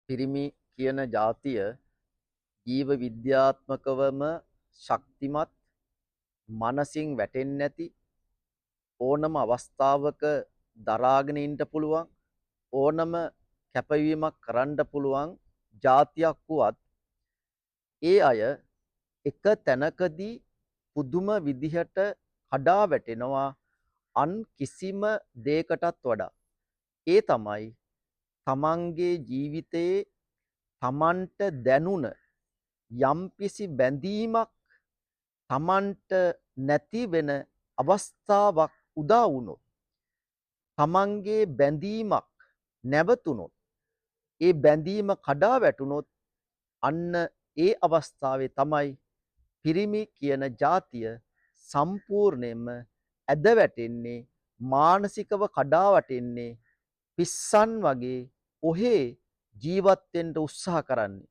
පිරිමි කියන જાතිය ජීව විද්‍යාත්මකවම ශක්තිමත් මනසින් වැටෙන්නේ නැති ඕනම අවස්ථාවක දරාගෙන ඉන්න පුළුවන් ඕනම කැපවීමක් කරන්න පුළුවන් જાතියක් වුවත් ඒ අය එක තැනකදී පුදුම විදිහට කඩා වැටෙනවා අන් කිසිම දෙයකටත් වඩා ඒ තමයි තමන්ගේ ජීවිතයේ තමන්ට දැනුණ යම්කිසි බැඳීමක් තමන්ට නැති වෙන අවස්ථාවක් උදා වුණොත් තමන්ගේ බැඳීමක් නැවතුනොත් ඒ බැඳීම කඩා වැටුනොත් අන්න ඒ අවස්ථාවේ තමයි පිරිමි කියන જાතිය සම්පූර්ණයෙන්ම ඇද වැටෙන්නේ මානසිකව කඩා වැටෙන්නේ පිස්සන් වගේ ඔහේ ජීවත් වෙන්න උත්සාහ කරන්නේ